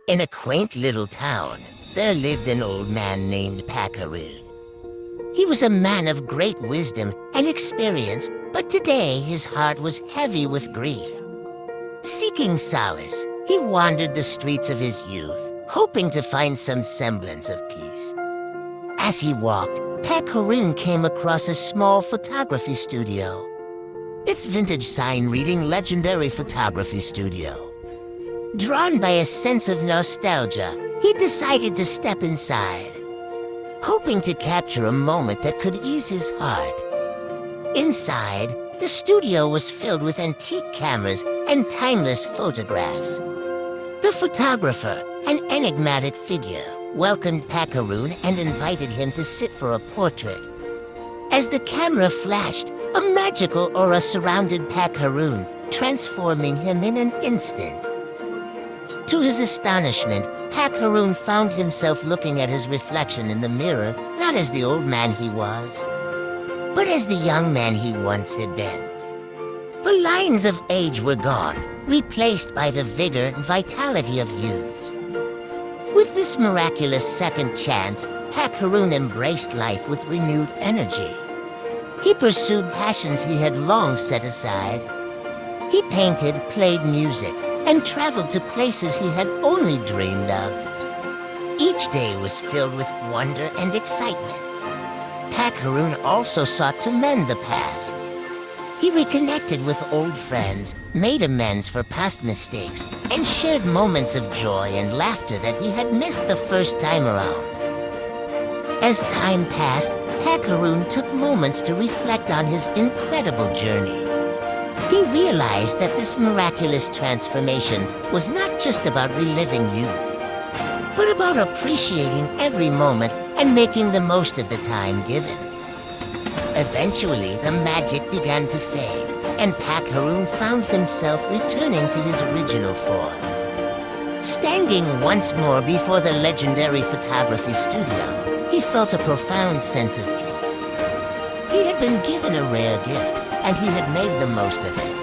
In a quaint little town, there lived an old man named Packaroon. He was a man of great wisdom and experience, but today his heart was heavy with grief. Seeking solace, he wandered the streets of his youth, hoping to find some semblance of peace. As he walked, Packaroon came across a small photography studio. Its vintage sign reading Legendary Photography Studio. Drawn by a sense of nostalgia, he decided to step inside, hoping to capture a moment that could ease his heart. Inside, the studio was filled with antique cameras and timeless photographs. The photographer, an enigmatic figure, welcomed Packaroon and invited him to sit for a portrait. As the camera flashed, a magical aura surrounded Packaroon, transforming him in an instant. To his astonishment, Packaroon found himself looking at his reflection in the mirror, not as the old man he was, but as the young man he once had been. The lines of age were gone, replaced by the vigor and vitality of youth. With this miraculous second chance, Packaroon embraced life with renewed energy. He pursued passions he had long set aside. He painted, played music, and traveled to places he had only dreamed of. Each day was filled with wonder and excitement. Packaroon also sought to mend the past. He reconnected with old friends, made amends for past mistakes, and shared moments of joy and laughter that he had missed the first time around. As time passed, Packaroon took moments to reflect on his incredible journey. He realized that this miraculous transformation was not just about reliving youth, but about appreciating every moment and making the most of the time given. Eventually, the magic began to fade, and Packaroon found himself returning to his original form. Standing once more before the Legendary Photography Studio, he felt a profound sense of peace. He had been given a rare gift, and he had made the most of it.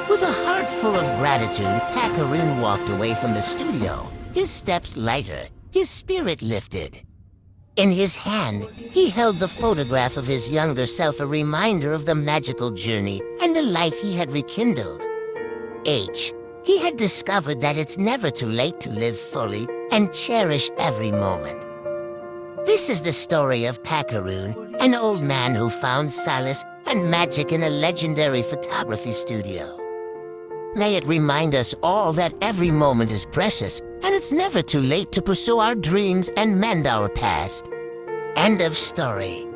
With a heart full of gratitude, Packaroon walked away from the studio, his steps lighter, his spirit lifted. In his hand, he held the photograph of his younger self, a reminder of the magical journey and the life he had rekindled. He had discovered that it's never too late to live fully and cherish every moment. This is the story of Packaroon, an old man who found solace and magic in a legendary photography studio. May it remind us all that every moment is precious, and it's never too late to pursue our dreams and mend our past. End of story.